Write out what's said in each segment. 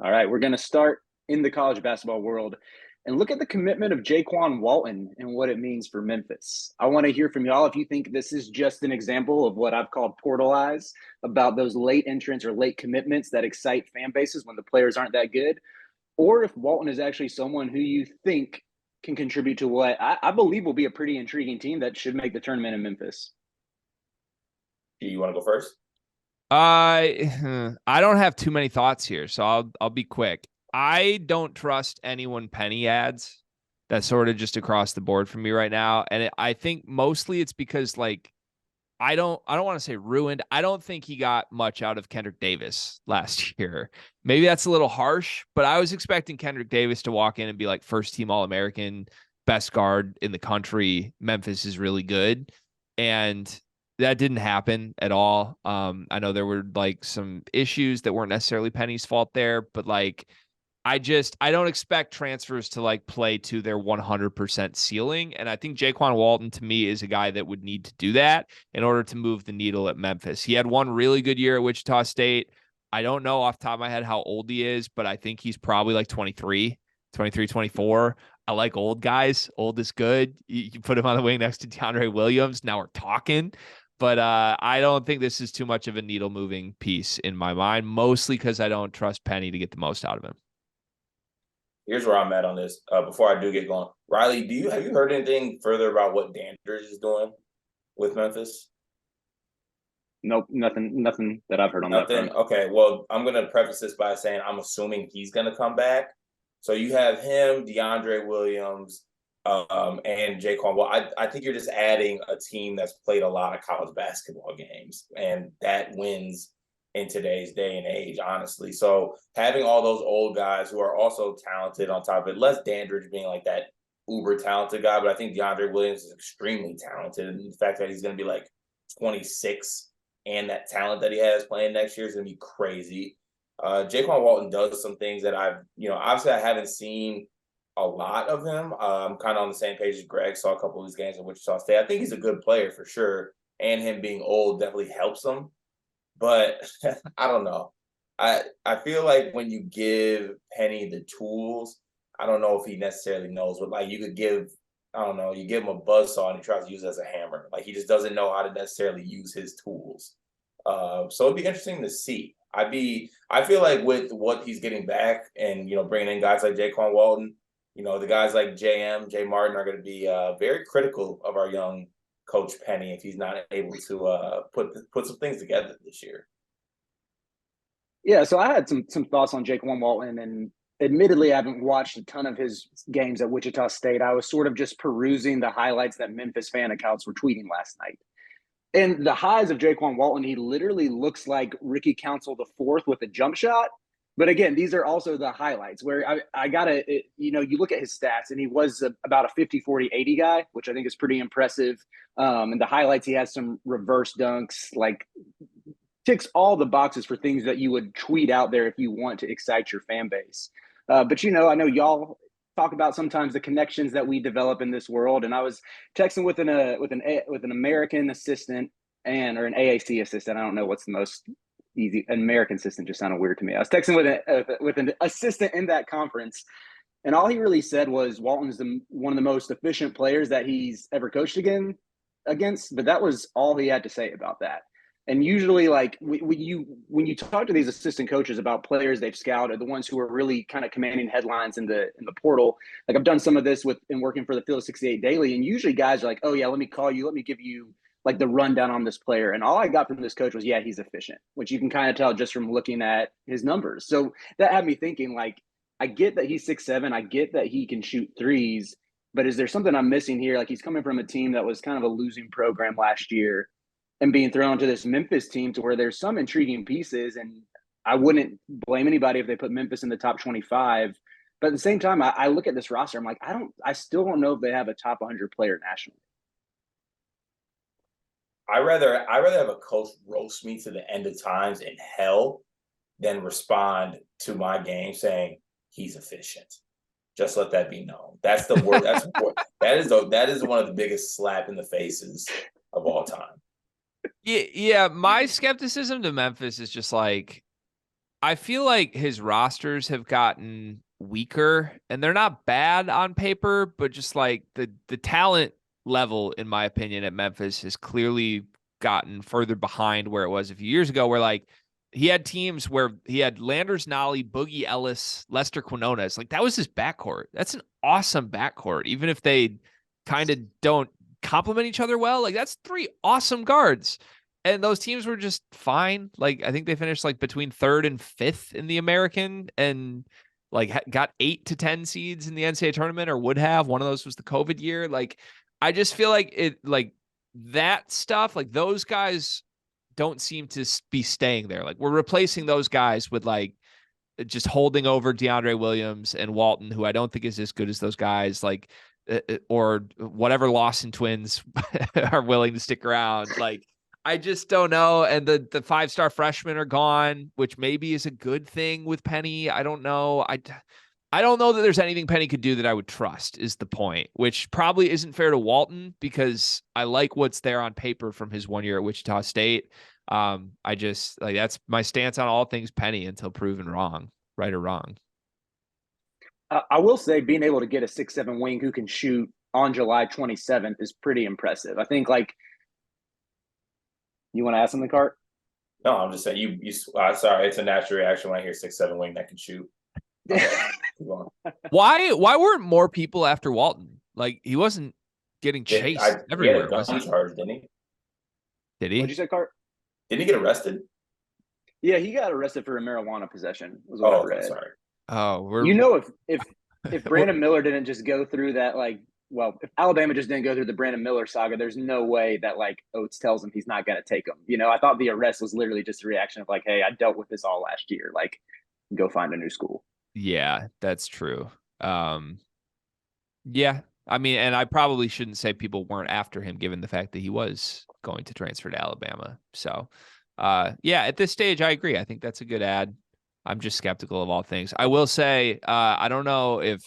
All right, we're going to start in the college basketball world and look at the commitment of Jaykwon Walton and what it means for Memphis. I want to hear from y'all if you think this is just an example of what I've called portal eyes, about those late entrants or late commitments that excite fan bases when the players aren't that good, or if Walton is actually someone who you think can contribute to what I believe will be a pretty intriguing team that should make the tournament in Memphis. Do you want to go first? I don't have too many thoughts here, so I'll be quick. I don't trust anyone Penny adds. That's sort of just across the board for me right now, and I think mostly it's because like I don't want to say ruined. I don't think he got much out of Kendrick Davis last year. Maybe that's a little harsh, but I was expecting Kendrick Davis to walk in and be like first team All-American, best guard in the country. Memphis is really good. And that didn't happen at all. I know there were like some issues that weren't necessarily Penny's fault there, but like I don't expect transfers to like play to their 100% ceiling. And I think Jaykwon Walton to me is a guy that would need to do that in order to move the needle at Memphis. He had one really good year at Wichita State. I don't know off the top of my head how old he is, but I think he's probably like 23, 23, 24. I like old guys. Old is good. You put him on the wing next to DeAndre Williams. Now we're talking. But I don't think this is too much of a needle moving piece in my mind, mostly because I don't trust Penny to get the most out of him. Here's where I'm at on this. Before I do get going, Riley, have you heard anything further about what Dandridge is doing with Memphis? Nope, nothing that I've heard on that Nothing. front. Okay. Well, I'm gonna preface this by saying I'm assuming he's gonna come back. So you have him, DeAndre Williams, and Jaykwon. Well, I think you're just adding a team that's played a lot of college basketball games, and that wins in today's day and age, honestly. So having all those old guys who are also talented on top of it, less Dandridge being like that uber talented guy, but I think DeAndre Williams is extremely talented. And the fact that he's going to be like 26 and that talent that he has playing next year is going to be crazy. Jaykwon Walton does some things that obviously I haven't seen a lot of him. I'm kind of on the same page as Greg. Saw a couple of his games at Wichita State. I think he's a good player for sure. And him being old definitely helps him. But I don't know. I feel like when you give Penny the tools, I don't know if he necessarily knows what, like, you could give, I don't know, you give him a buzzsaw and he tries to use it as a hammer. Like, he just doesn't know how to necessarily use his tools. So it'd be interesting to see. I feel like with what he's getting back and, bringing in guys like Jaykwon Walton, the guys like Jay Martin are going to be very critical of our young Coach Penny if he's not able to put some things together this year. Yeah, so I had some thoughts on Jaykwon Walton, and admittedly, I haven't watched a ton of his games at Wichita State. I was sort of just perusing the highlights that Memphis fan accounts were tweeting last night. And the highs of Jaykwon Walton, he literally looks like Ricky Council the fourth with a jump shot. But again, these are also the highlights where I got to, you look at his stats and he was about a 50, 40, 80 guy, which I think is pretty impressive. And the highlights, he has some reverse dunks, like ticks all the boxes for things that you would tweet out there if you want to excite your fan base. But I know y'all talk about sometimes the connections that we develop in this world, and I was texting with an American assistant or an AAC assistant. I don't know what's the most easy. An American assistant just sounded weird to me. I was texting with an assistant in that conference, and all he really said was Walton's one of the most efficient players that he's ever coached against. But that was all he had to say about that. And usually, like when you talk to these assistant coaches about players they've scouted, the ones who are really kind of commanding headlines in the portal, like I've done some of this in working for the Field 68 Daily, and usually guys are like, "Oh yeah, let me call you, let me give you like the rundown on this player." And all I got from this coach was, "Yeah, he's efficient," which you can kind of tell just from looking at his numbers. So that had me thinking, like, I get that he's 6'7", I get that he can shoot threes, but is there something I'm missing here? Like he's coming from a team that was kind of a losing program last year and being thrown to this Memphis team to where there's some intriguing pieces. And I wouldn't blame anybody if they put Memphis in the top 25. But at the same time, I look at this roster, I'm like, I still don't know if they have a top 100 player nationally. I rather have a coach roast me to the end of times in hell than respond to my game saying he's efficient. Just let that be known. That's the word. That's important. That is one of the biggest slap in the faces of all time. Yeah. My skepticism to Memphis is just like, I feel like his rosters have gotten weaker, and they're not bad on paper, but just like the talent level, in my opinion, at Memphis has clearly gotten further behind where it was a few years ago, where like he had teams where he had Landers Nolly, Boogie Ellis, Lester Quinones. Like that was his backcourt. That's an awesome backcourt, even if they kind of don't complement each other well. Like that's 3 awesome guards. And those teams were just fine. Like I think they finished like between 3rd and 5th in the American, and like got 8 to 10 seeds in the NCAA tournament, or would have. One of those was the COVID year. Like I just feel like it, like that stuff, like those guys don't seem to be staying there. Like we're replacing those guys with like just holding over DeAndre Williams and Walton, who I don't think is as good as those guys. Like or whatever Lawson twins are willing to stick around. Like I just don't know. And the 5-star freshmen are gone, which maybe is a good thing with Penny. I don't know. I don't know that there's anything Penny could do that I would trust, is the point, which probably isn't fair to Walton, because I like what's there on paper from his 1 year at Wichita State. I just like, that's my stance on all things Penny until proven wrong, right or wrong. I will say being able to get a 6'7" wing who can shoot on July 27th is pretty impressive. I think, like, you want to ask something, Cart? No, I'm just saying you sorry, it's a natural reaction when I hear 6'7" wing that can shoot. Why weren't more people after Walton? Like he wasn't getting chased everywhere. He had a gun charge, didn't he? Did he? What'd you say, Cart? Didn't he get arrested? Yeah, he got arrested for a marijuana possession. Was what I read. Sorry. Oh, if Brandon Miller didn't just go through that, like, well, if Alabama just didn't go through the Brandon Miller saga, there's no way that like Oates tells him he's not going to take him. You know, I thought the arrest was literally just a reaction of like, hey, I dealt with this all last year. Like, go find a new school. Yeah, that's true. Yeah, I mean, and I probably shouldn't say people weren't after him, given the fact that he was going to transfer to Alabama. So, yeah, at this stage, I agree. I think that's a good ad. I'm just skeptical of all things. I will say, I don't know if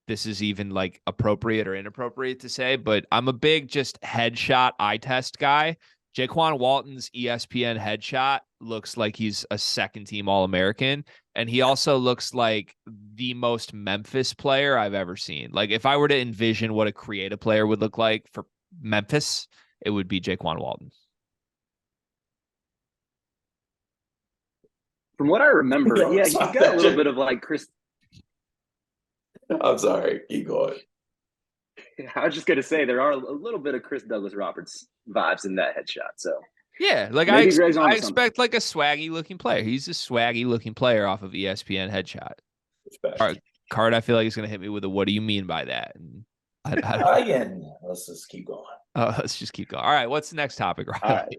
this is even like appropriate or inappropriate to say, but I'm a big just headshot eye test guy. Jaykwon Walton's ESPN headshot looks like he's a second team All-American. And he also looks like the most Memphis player I've ever seen. Like if I were to envision what a creative player would look like for Memphis, it would be Jaykwon Walton. From what I remember, yeah, he's got a little bit of like Chris. I'm sorry, keep going. I was just gonna say there are a little bit of Chris Douglas Roberts vibes in that headshot. So yeah, like I expect like a swaggy looking player. He's a swaggy looking player off of ESPN headshot. Card, I feel like he's gonna hit me with a "What do you mean by that?" And Again, let's just keep going. Let's just keep going. All right, what's the next topic, Rob? All right.